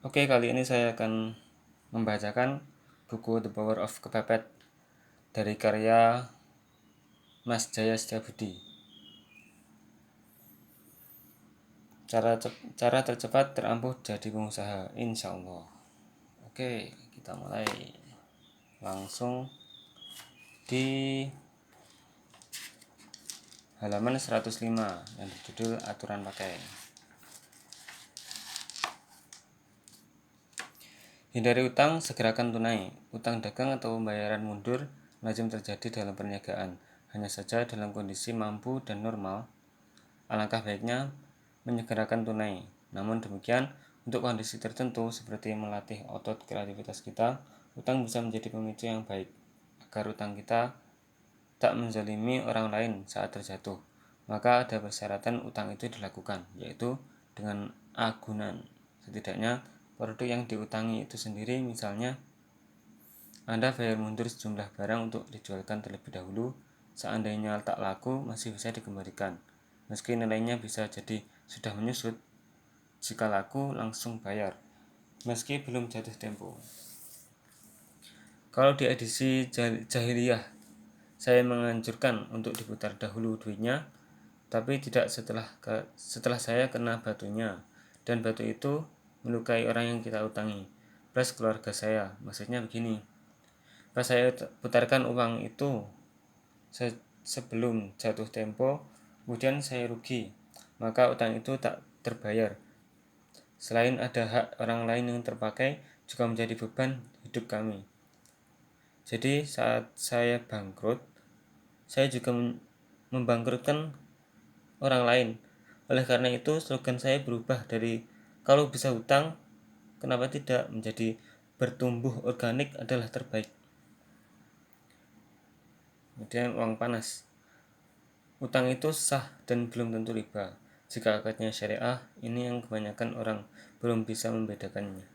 Oke, kali ini saya akan membacakan buku The Power of Kepepet dari karya Mas Jaya Setiabudi. Cara tercepat terampuh jadi pengusaha, insya Allah. Oke, kita mulai langsung di halaman 105 yang berjudul Aturan Pakai. Hindari utang, segerakan tunai. Utang dagang atau pembayaran mundur lazim terjadi dalam perniagaan. Hanya saja dalam kondisi mampu dan normal, alangkah baiknya menyegerakan tunai. Namun demikian, untuk kondisi tertentu seperti melatih otot kreativitas kita, utang bisa menjadi pemicu yang baik agar utang kita tak menzalimi orang lain saat terjatuh. Maka ada persyaratan utang itu dilakukan, yaitu dengan agunan. Setidaknya produk yang diutangi itu sendiri, misalnya Anda bayar mundur sejumlah barang untuk dijualkan terlebih dahulu, seandainya tak laku masih bisa dikembalikan. Meski nilainya bisa jadi sudah menyusut, jika laku langsung bayar, meski belum jatuh tempo. Kalau di edisi jahiliyah, saya menganjurkan untuk diputar dahulu duitnya, tapi tidak setelah saya kena batunya, dan batu itu melukai orang yang kita utangi, plus keluarga saya. Maksudnya begini, pas saya putarkan uang itu sebelum jatuh tempo, kemudian saya rugi, maka utang itu tak terbayar. Selain ada hak orang lain yang terpakai, juga menjadi beban hidup kami. Jadi saat saya bangkrut, saya juga membangkrutkan orang lain. Oleh karena itu, slogan saya berubah dari kalau bisa hutang, kenapa tidak, menjadi bertumbuh organik adalah terbaik. Kemudian uang panas. Utang itu sah dan belum tentu riba. Jika akadnya syariah, ini yang kebanyakan orang belum bisa membedakannya.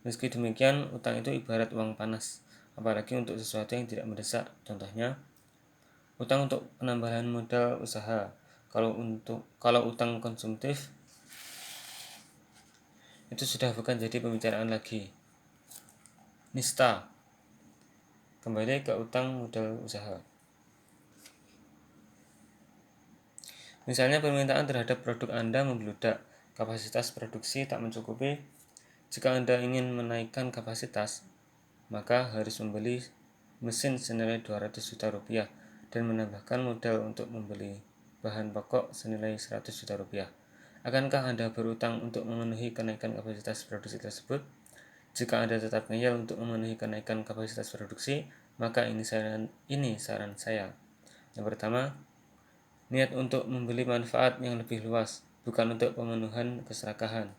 Meski demikian, utang itu ibarat uang panas, apalagi untuk sesuatu yang tidak mendesak. Contohnya, utang untuk penambahan modal usaha. Kalau utang konsumtif, itu sudah bukan jadi pembicaraan lagi. Nista, kembali ke utang modal usaha. Misalnya permintaan terhadap produk Anda membludak, kapasitas produksi tak mencukupi. Jika Anda ingin menaikkan kapasitas, maka harus membeli mesin senilai 200 juta rupiah dan menambahkan modal untuk membeli bahan pokok senilai 100 juta rupiah. Akankah Anda berutang untuk memenuhi kenaikan kapasitas produksi tersebut? Jika Anda tetap ngeyel untuk memenuhi kenaikan kapasitas produksi, maka ini saran saya. Yang pertama, niat untuk membeli manfaat yang lebih luas, bukan untuk pemenuhan keserakahan.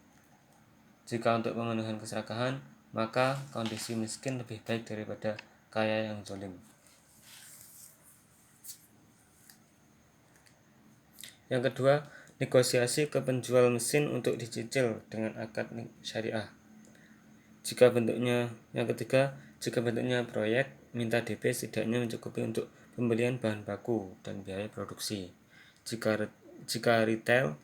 Jika untuk pemenuhan keserakahan, maka kondisi miskin lebih baik daripada kaya yang zalim. Yang kedua, negosiasi ke penjual mesin untuk dicicil dengan akad syariah. Yang ketiga, jika bentuknya proyek, minta DP setidaknya mencukupi untuk pembelian bahan baku dan biaya produksi. Jika retail,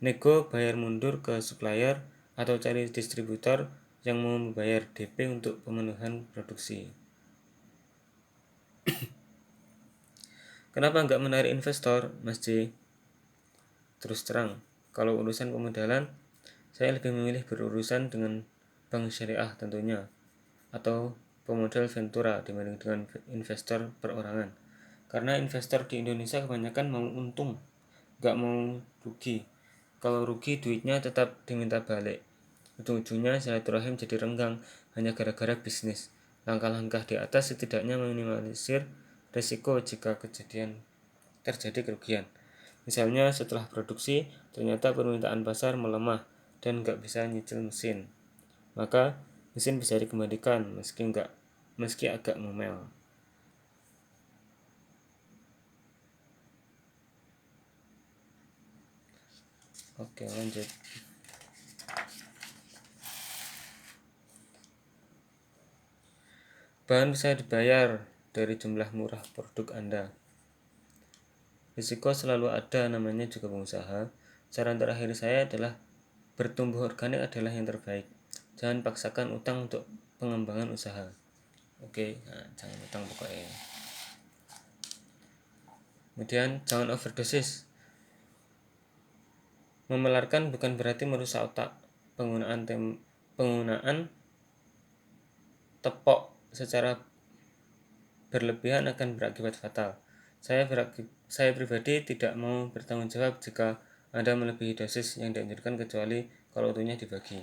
nego bayar mundur ke supplier atau cari distributor yang mau membayar DP untuk pemenuhan produksi. Kenapa nggak menarik investor, Mas J? Terus terang, kalau urusan pemodalan, saya lebih memilih berurusan dengan bank syariah tentunya, atau pemodal Ventura dibanding dengan investor perorangan. Karena investor di Indonesia kebanyakan mau untung, nggak mau rugi. Kalau rugi, duitnya tetap diminta balik. Ujung-ujungnya silaturahim jadi renggang hanya gara-gara bisnis. Langkah-langkah di atas setidaknya meminimalisir risiko jika terjadi kerugian. Misalnya setelah produksi ternyata permintaan pasar melemah dan nggak bisa nyicil mesin, maka mesin bisa dikembalikan meski agak ngomel. Oke, lanjut. Bahan bisa dibayar dari jumlah murah produk Anda. Risiko selalu ada, namanya juga pengusaha. Saran terakhir saya adalah bertumbuh organik adalah yang terbaik. Jangan paksakan utang untuk pengembangan usaha. Oke, nah, jangan utang pokoknya. Kemudian jangan overdosis. Memelarkan bukan berarti merusak otak. Penggunaan tepok secara berlebihan akan berakibat fatal. Saya pribadi tidak mau bertanggung jawab jika Anda melebihi dosis yang dianjurkan kecuali kalau untungnya dibagi.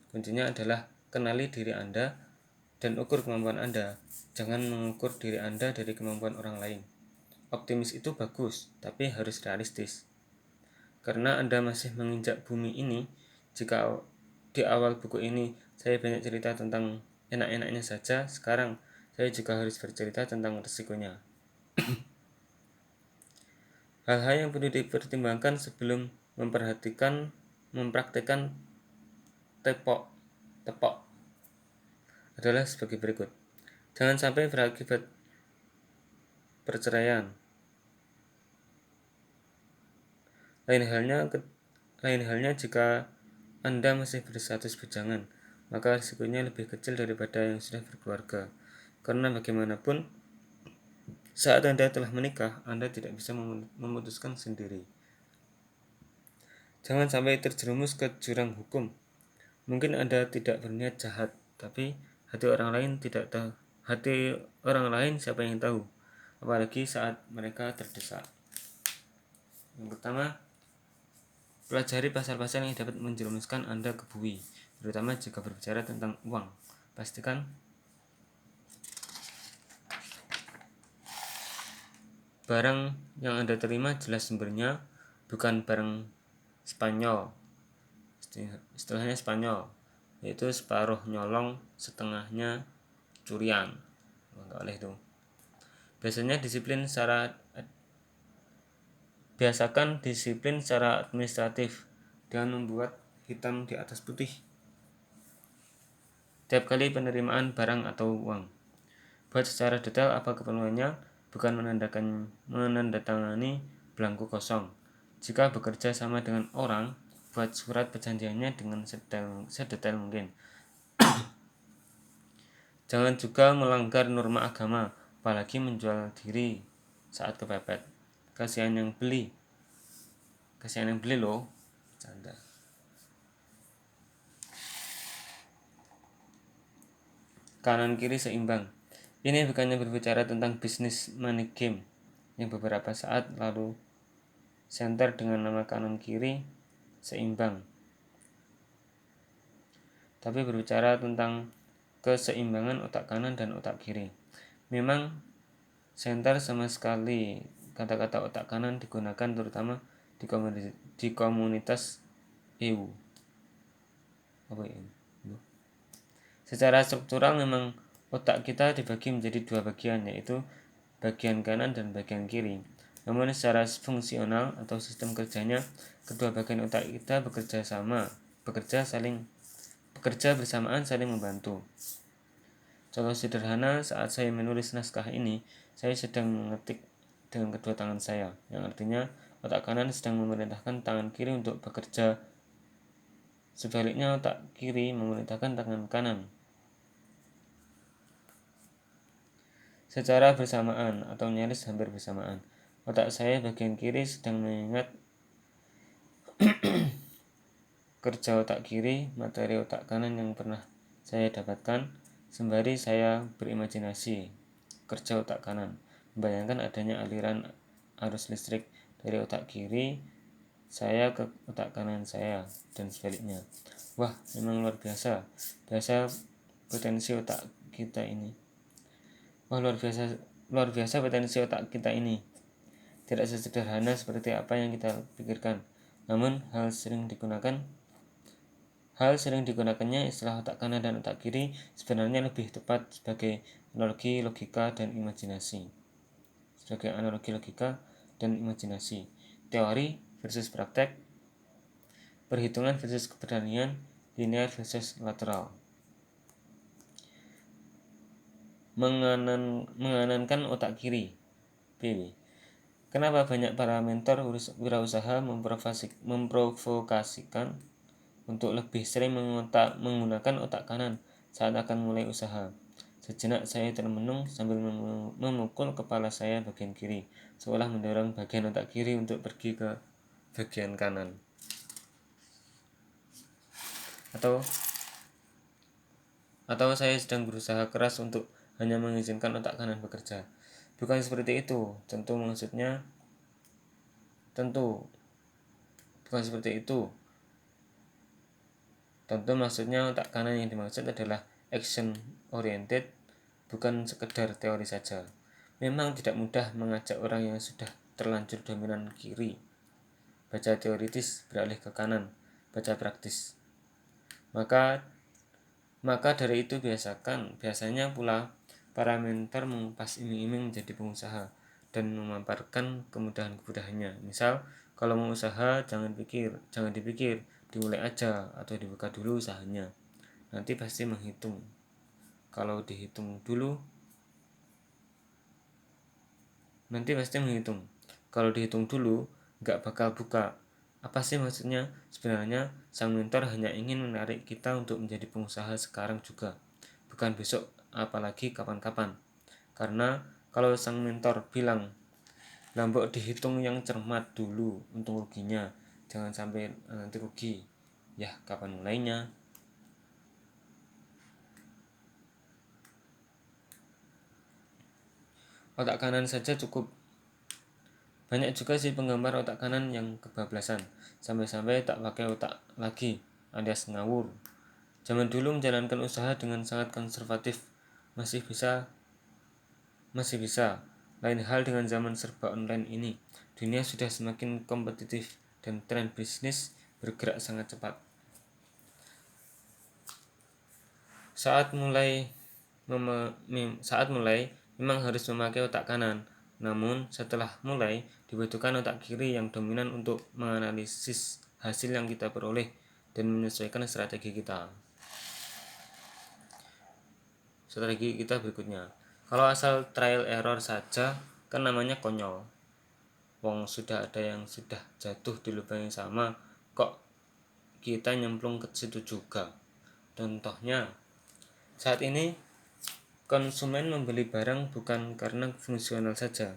Kuncinya adalah kenali diri Anda dan ukur kemampuan Anda. Jangan mengukur diri Anda dari kemampuan orang lain. Optimis itu bagus, tapi harus realistis. Karena Anda masih menginjak bumi ini, jika di awal buku ini saya banyak cerita tentang enak-enaknya saja, sekarang saya juga harus bercerita tentang resikonya. Hal-hal yang perlu dipertimbangkan sebelum mempraktekkan tepok adalah sebagai berikut. Jangan sampai berakibat perceraian. Lain halnya jika Anda masih berstatus bujangan, maka risikonya lebih kecil daripada yang sudah berkeluarga. Karena bagaimanapun, saat Anda telah menikah, Anda tidak bisa memutuskan sendiri. Jangan sampai terjerumus ke jurang hukum. Mungkin Anda tidak berniat jahat, tapi hati orang lain siapa yang tahu, apalagi saat mereka terdesak. Yang pertama, pelajari pasal-pasal yang dapat menjerumuskan Anda ke bui, terutama jika berbicara tentang uang. Pastikan barang yang Anda terima jelas sumbernya, bukan barang Spanyol. Istilahnya Spanyol, yaitu separuh nyolong, setengahnya curian. Enggak boleh itu. Biasakan disiplin secara administratif dengan membuat hitam di atas putih tiap kali penerimaan barang atau uang. Buat secara detail apa keperluannya, bukan menandatangani belangku kosong. Jika bekerja sama dengan orang, buat surat perjanjiannya dengan sedetail mungkin. Jangan juga melanggar norma agama, apalagi menjual diri saat kepepet. Kasihan yang beli loh. Canda. Kanan kiri seimbang. Ini bukannya berbicara tentang bisnis money game yang beberapa saat lalu center dengan nama kanan kiri seimbang, tapi berbicara tentang keseimbangan otak kanan dan otak kiri. Memang center sama sekali kata-kata otak kanan digunakan terutama di komunitas EU. Secara struktural memang otak kita dibagi menjadi dua bagian, yaitu bagian kanan dan bagian kiri. Namun secara fungsional atau sistem kerjanya, kedua bagian otak kita bekerja bersamaan, saling membantu. Contoh sederhana, saat saya menulis naskah ini, saya sedang mengetik dengan kedua tangan saya, yang artinya otak kanan sedang memerintahkan tangan kiri untuk bekerja. Sebaliknya, otak kiri memerintahkan tangan kanan. Secara bersamaan atau nyaris hampir bersamaan, otak saya bagian kiri sedang mengingat kerja otak kiri, materi otak kanan yang pernah saya dapatkan, sembari saya berimajinasi kerja otak kanan, membayangkan adanya aliran arus listrik dari otak kiri saya ke otak kanan saya dan sebaliknya. Wah, memang luar biasa potensi otak kita ini. Luar biasa potensi otak kita ini. Tidak sesederhana seperti apa yang kita pikirkan. Namun hal sering digunakannya istilah otak kanan dan otak kiri sebenarnya lebih tepat sebagai analogi logika dan imajinasi. Teori versus praktek, perhitungan versus keberanian, linear versus lateral. Menganankan otak kiri. PW. Kenapa banyak para mentor wirausaha memprovokasikan untuk lebih sering menggunakan otak kanan saat akan mulai usaha. Sejenak saya termenung sambil memukul kepala saya bagian kiri, seolah mendorong bagian otak kiri untuk pergi ke bagian kanan. Atau saya sedang berusaha keras untuk hanya mengizinkan otak kanan bekerja. Bukan seperti itu, tentu bukan seperti itu. Tentu maksudnya otak kanan yang dimaksud adalah action oriented, bukan sekedar teori saja. Memang tidak mudah mengajak orang yang sudah terlanjur dominan kiri baca teoritis beralih ke kanan baca praktis. Maka dari itu biasanya pula para mentor mengupas iming-iming menjadi pengusaha dan memaparkan kemudahan-kemudahannya. Misal, kalau mau usaha jangan dipikir, dimulai aja atau dibuka dulu usahanya. Nanti pasti menghitung. Kalau dihitung dulu, nggak bakal buka. Apa sih maksudnya? Sebenarnya sang mentor hanya ingin menarik kita untuk menjadi pengusaha sekarang juga, bukan besok, apalagi kapan-kapan. Karena kalau sang mentor bilang, "Lambok dihitung yang cermat dulu untung ruginya, jangan sampai nanti rugi." Ya, kapan mulainya? Otak kanan saja cukup. Banyak juga sih penggambar otak kanan yang kebablasan, sampai-sampai tak pakai otak lagi, alias ngawur. Zaman dulu menjalankan usaha dengan sangat konservatif, masih bisa. Lain hal dengan zaman serba online ini. Dunia sudah semakin kompetitif dan tren bisnis bergerak sangat cepat. Saat mulai memang harus memakai otak kanan. Namun setelah mulai dibutuhkan otak kiri yang dominan untuk menganalisis hasil yang kita peroleh dan menyesuaikan strategi kita berikutnya. Kalau asal trial error saja kan namanya konyol. Wong sudah ada yang sudah jatuh di lubang yang sama, kok kita nyemplung ke situ juga. Contohnya, saat ini konsumen membeli barang bukan karena fungsional saja,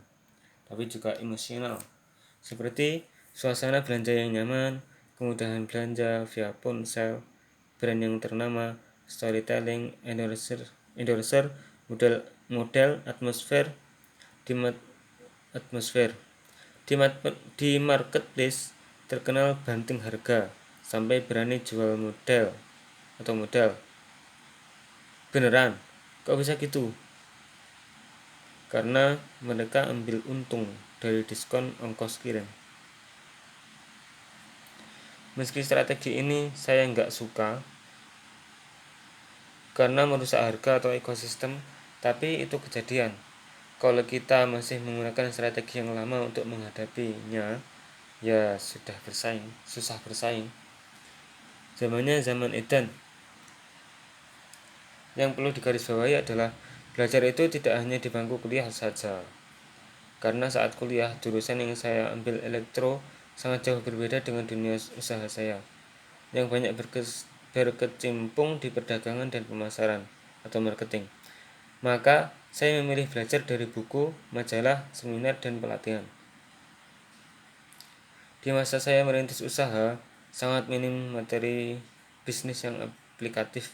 tapi juga emosional. Seperti suasana belanja yang nyaman, kemudahan belanja via ponsel, brand yang ternama, storytelling, endorser, model atmosfer di marketplace terkenal banting harga sampai berani jual model. Beneran, kok bisa gitu? Karena mereka ambil untung dari diskon ongkos kirim. Meski strategi ini saya nggak suka karena merusak harga atau ekosistem, tapi itu kejadian. Kalau kita masih menggunakan strategi yang lama untuk menghadapinya, ya susah bersaing. Zamannya zaman edan. Yang perlu digarisbawahi adalah belajar itu tidak hanya di bangku kuliah saja. Karena saat kuliah, jurusan yang saya ambil elektro sangat jauh berbeda dengan dunia usaha saya, yang banyak berkecimpung di perdagangan dan pemasaran atau marketing. Maka saya memilih belajar dari buku, majalah, seminar, dan pelatihan. Di masa saya merintis usaha, sangat minim materi bisnis yang aplikatif.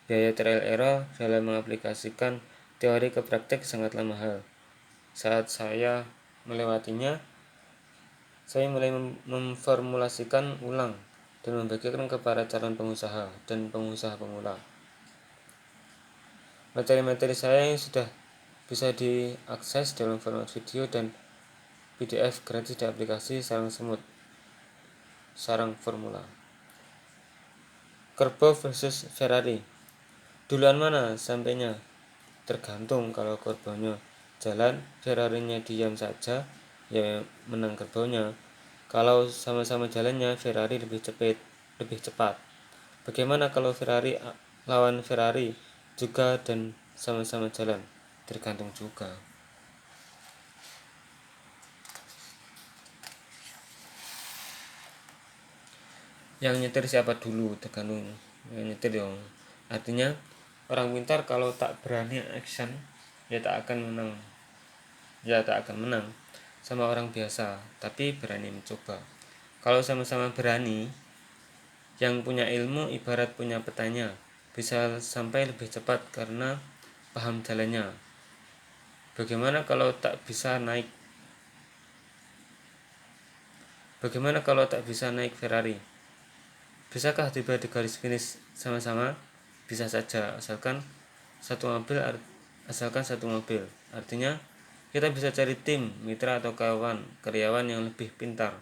Biaya trial error dalam mengaplikasikan teori ke praktek sangatlah mahal. Saat saya melewatinya, saya mulai memformulasikan ulang dan membagikan kepada calon pengusaha dan pengusaha pemula. Materi-materi saya yang sudah bisa diakses dalam format video dan PDF gratis di aplikasi Sarang Formula. Kerbau versus Ferrari. Duluan mana sampainya? Tergantung. Kalau kerbaunya jalan, Ferrarinya diam saja, ya menang kerbaunya. Kalau sama-sama jalannya, Ferrari lebih cepat. Bagaimana kalau Ferrari lawan Ferrari juga dan sama-sama jalan? Tergantung juga. Yang nyetir siapa dulu, tergantung yang nyetir dong. Artinya orang pintar kalau tak berani action ya tak akan menang. Ya tak akan menang sama orang biasa, tapi berani mencoba. Kalau sama-sama berani, yang punya ilmu ibarat punya petanya, bisa sampai lebih cepat karena paham jalannya. Bagaimana kalau tak bisa naik? Bagaimana kalau tak bisa naik Ferrari? Bisakah tiba di garis finish sama-sama? Bisa saja, asalkan satu mobil. Artinya, kita bisa cari tim, mitra atau karyawan yang lebih pintar.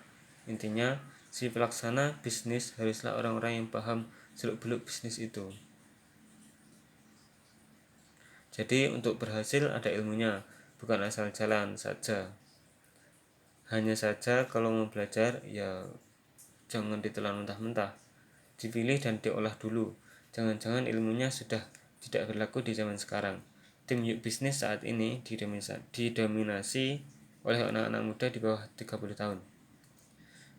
Intinya, si pelaksana bisnis haruslah orang-orang yang paham seluk-beluk bisnis itu. Jadi untuk berhasil ada ilmunya, bukan asal jalan saja. Hanya saja kalau mau belajar ya jangan ditelan mentah-mentah. Dipilih dan diolah dulu. Jangan-jangan ilmunya sudah tidak berlaku di zaman sekarang. Tim Yuk Bisnis saat ini didominasi oleh anak-anak muda di bawah 30 tahun.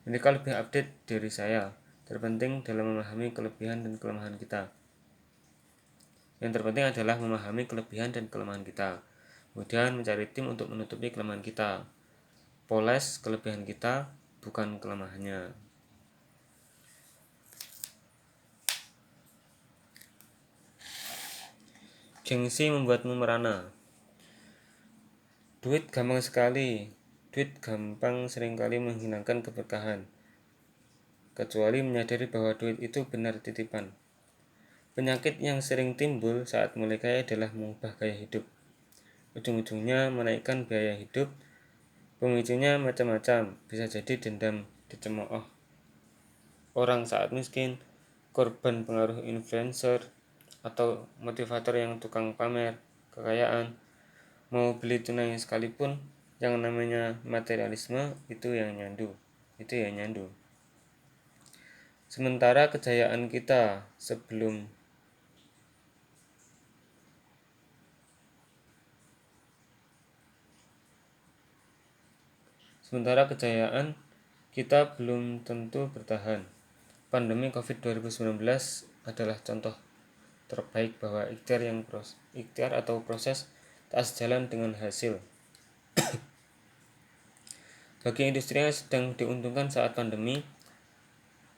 Mereka lebih update dari saya. Terpenting dalam memahami kelebihan dan kelemahan kita. Yang terpenting adalah memahami kelebihan dan kelemahan kita. Kemudian mencari tim untuk menutupi kelemahan kita. Poles kelebihan kita, bukan kelemahannya. Gengsi membuatmu merana. Duit gampang seringkali menghilangkan keberkahan. Kecuali menyadari bahwa duit itu benar titipan. Penyakit yang sering timbul saat mulai kaya adalah mengubah gaya hidup. Ujung-ujungnya menaikkan biaya hidup. Pemicunya macam-macam, bisa jadi dendam dicemooh orang saat miskin, korban pengaruh influencer, atau motivator yang tukang pamer kekayaan. Mau beli tunai sekalipun, yang namanya materialisme itu yang nyandu. Sementara kejayaan kita belum tentu bertahan. Pandemi Covid 2019 adalah contoh terbaik bahwa ikhtiar atau proses tak sejalan dengan hasil. Bagi industri yang sedang diuntungkan saat pandemi,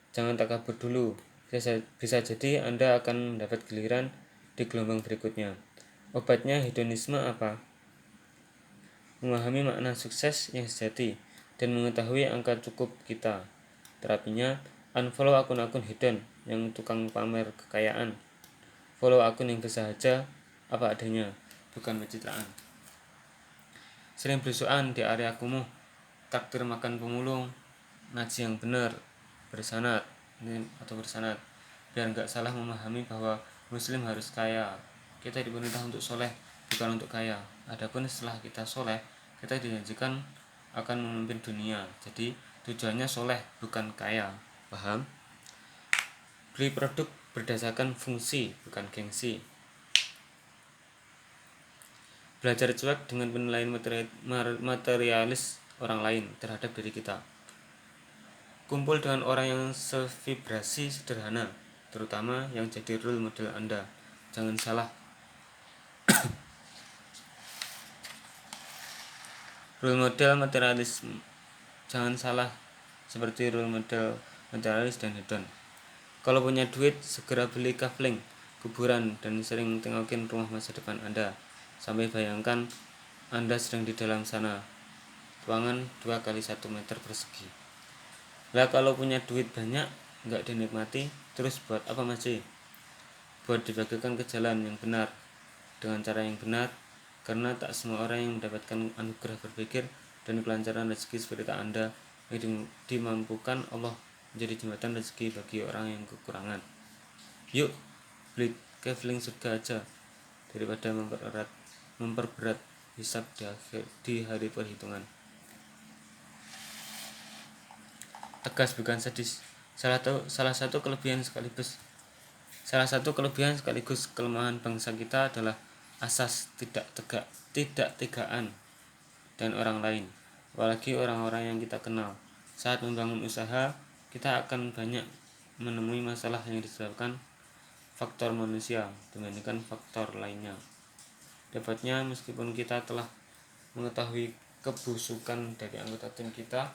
jangan takabur dulu. Bisa jadi Anda akan mendapat giliran di gelombang berikutnya. Obatnya hedonisme apa? Memahami makna sukses yang sejati dan mengetahui angka cukup kita. Terapinya, unfollow akun-akun hedon yang tukang pamer kekayaan. Follow akun yang bersahaja apa adanya, bukan pencitraan. Sering berusukan di area kumuh, traktir makan pemulung, ngaji yang benar, bersanad, biar nggak salah memahami bahwa muslim harus kaya. Kita diperintah untuk soleh, bukan untuk kaya. Adapun setelah kita soleh, kita dijanjikan akan memimpin dunia. Jadi tujuannya soleh, bukan kaya. Paham? Beli produk berdasarkan fungsi, bukan gengsi. Belajar cuek dengan penilaian materialis orang lain terhadap diri kita. Kumpul dengan orang yang sevibrasi sederhana, terutama yang jadi role model Anda. Jangan salah. Role model materialisme. Jangan salah seperti role model materialis dan hedon. Kalau punya duit, segera beli kafling, kuburan, dan sering tengokin rumah masa depan Anda. Sampai bayangkan Anda sedang di dalam sana. Ruangan 2x1 meter persegi. Lah kalau punya duit banyak, nggak dinikmati, terus buat apa masih? Buat dibagikan ke jalan yang benar, dengan cara yang benar, karena tak semua orang yang mendapatkan anugerah berpikir dan kelancaran rezeki seperti Anda yang dimampukan Allah menjadi jembatan rezeki bagi orang yang kekurangan. Yuk, beli kefling surga aja daripada memperberat hisab di hari perhitungan. Tegas bukan sadis. Salah satu kelebihan sekaligus kelemahan bangsa kita adalah asas tidak tegaan dan orang lain, apalagi orang-orang yang kita kenal. Saat membangun usaha, kita akan banyak menemui masalah yang disebabkan faktor manusia dibandingkan faktor lainnya. Dapatnya, meskipun kita telah mengetahui kebusukan dari anggota tim kita,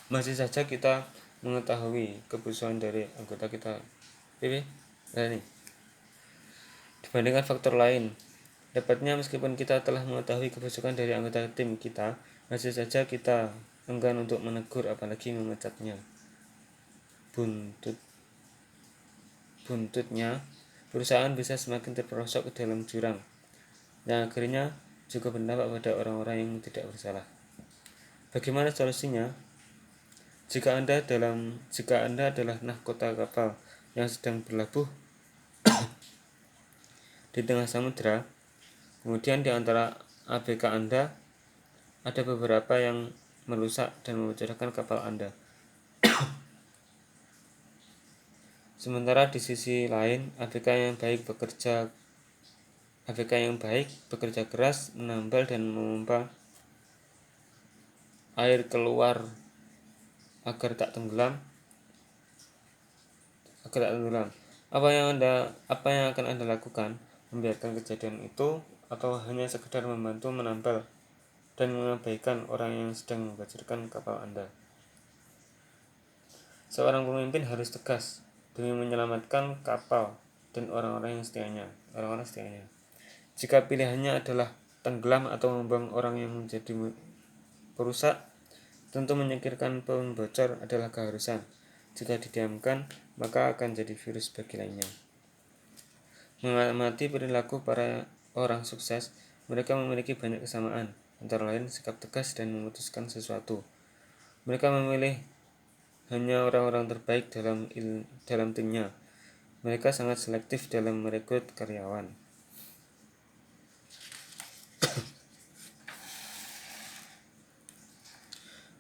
masih saja kita mengetahui kebusukan dari anggota kita dibandingkan faktor lain. Dapatnya, meskipun kita telah mengetahui kebusukan dari anggota tim kita, masih saja kita enggan untuk menegur apalagi memecatnya. Buntutnya, perusahaan bisa semakin terperosok ke dalam jurang, yang akhirnya juga berdampak pada orang-orang yang tidak bersalah. Bagaimana solusinya? Jika Anda adalah nahkota kapal yang sedang berlabuh di tengah samudera, kemudian di antara ABK Anda ada beberapa yang merusak dan memecahkan kapal Anda. Sementara di sisi lain, ABK yang baik bekerja keras menambal dan memompa air keluar agar tak tenggelam. Apa yang akan Anda lakukan? Membiarkan kejadian itu atau hanya sekedar membantu menambal dan mengabaikan orang yang sedang membajirkan kapal Anda? Seorang pemimpin harus tegas demi menyelamatkan kapal dan orang-orang setianya. Jika pilihannya adalah tenggelam atau membuang orang yang menjadi perusak, tentu menyingkirkan pembocor adalah keharusan. Jika didiamkan, maka akan jadi virus bagi lainnya. Mengamati perilaku para orang sukses, mereka memiliki banyak kesamaan, antara lain sikap tegas dan memutuskan sesuatu. Mereka memilih hanya orang-orang terbaik dalam timnya. Mereka sangat selektif dalam merekrut karyawan.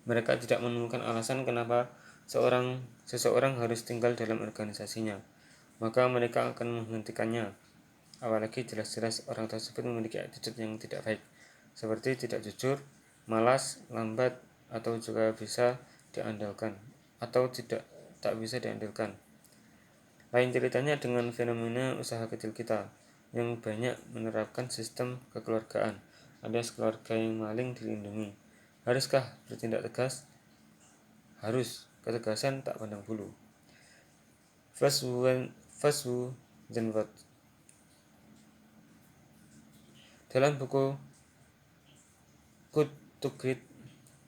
Mereka tidak menemukan alasan kenapa seseorang harus tinggal dalam organisasinya, maka mereka akan menghentikannya. Apalagi jelas-jelas orang tersebut memiliki attitude yang tidak baik, seperti tidak jujur, malas, lambat, atau juga bisa diandalkan, atau tak bisa diandalkan. Lain ceritanya dengan fenomena usaha kecil kita, yang banyak menerapkan sistem kekeluargaan, alias keluarga yang maling dilindungi. Haruskah bertindak tegas? Harus. Ketegasan tak pandang bulu. First who then what? Dalam buku Good to Great,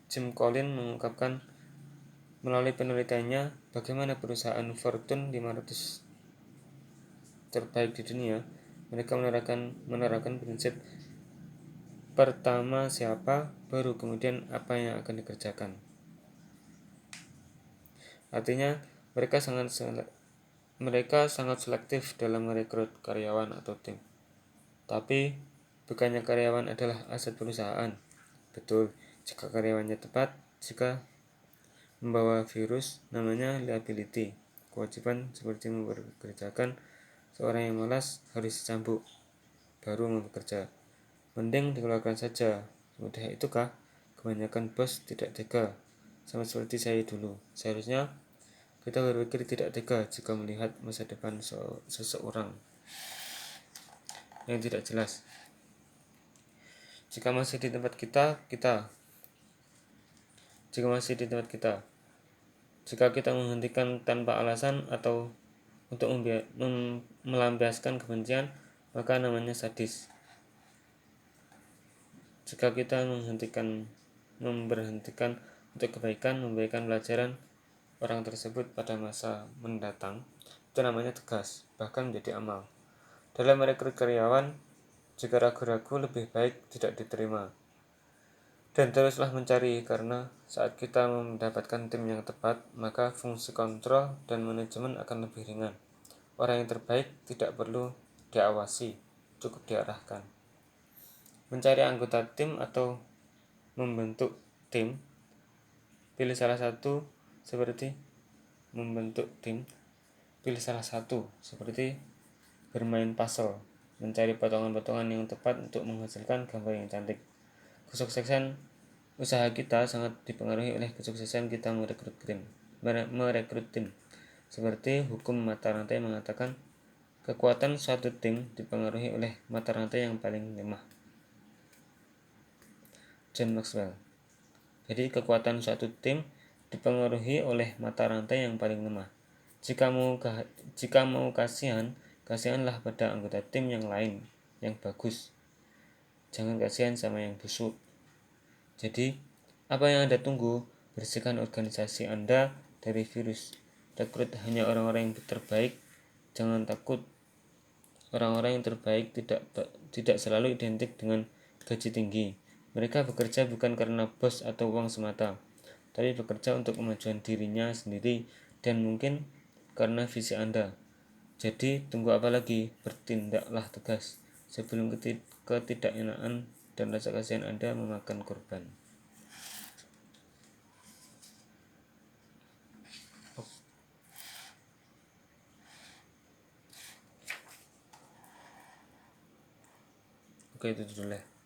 Jim Collins mengungkapkan melalui penelitiannya bagaimana perusahaan Fortune 500 terbaik di dunia, mereka menerapkan prinsip pertama siapa, baru kemudian apa yang akan dikerjakan. Artinya, mereka sangat selektif dalam merekrut karyawan atau tim. Tapi, bukannya karyawan adalah aset perusahaan. Betul, jika karyawannya tepat, jika membawa virus, namanya liability. Kewajiban seperti mempekerjakan seorang yang malas harus dicambuk, baru mau bekerja. Mending dikeluarkan saja. Semudah itukah? Kebanyakan bos tidak tega, sama seperti saya dulu. Seharusnya kita berpikir tidak tega jika melihat masa depan seseorang yang tidak jelas. Jika masih di tempat kita, jika kita menghentikan tanpa alasan atau untuk melampiaskan kebencian, maka namanya sadis. Jika kita memberhentikan untuk kebaikan, memberikan pelajaran orang tersebut pada masa mendatang, itu namanya tegas, bahkan menjadi amal. Dalam merekrut karyawan, jika ragu-ragu lebih baik tidak diterima. Dan teruslah mencari, karena saat kita mendapatkan tim yang tepat, maka fungsi kontrol dan manajemen akan lebih ringan. Orang yang terbaik tidak perlu diawasi, cukup diarahkan. Mencari anggota tim atau membentuk tim, pilih salah satu seperti bermain puzzle, mencari potongan-potongan yang tepat untuk menghasilkan gambar yang cantik. Kesuksesan usaha kita sangat dipengaruhi oleh kesuksesan kita merekrut tim. Seperti hukum mata rantai mengatakan, kekuatan suatu tim dipengaruhi oleh mata rantai yang paling lemah. John Maxwell. Jadi kekuatan suatu tim dipengaruhi oleh mata rantai yang paling lemah. Jika mau kasihanlah pada anggota tim yang lain yang bagus. Jangan kasihan sama yang busuk. Jadi, apa yang Anda tunggu? Bersihkan organisasi Anda dari virus. Rekrut hanya orang-orang yang terbaik. Jangan takut. Orang-orang yang terbaik tidak selalu identik dengan gaji tinggi. Mereka bekerja bukan karena bos atau uang semata, tapi bekerja untuk kemajuan dirinya sendiri dan mungkin karena visi Anda. Jadi, tunggu apa lagi? Bertindaklah tegas sebelum ketidakenaan dan rasa kasihan Anda memakan korban. Oke, itu dulu.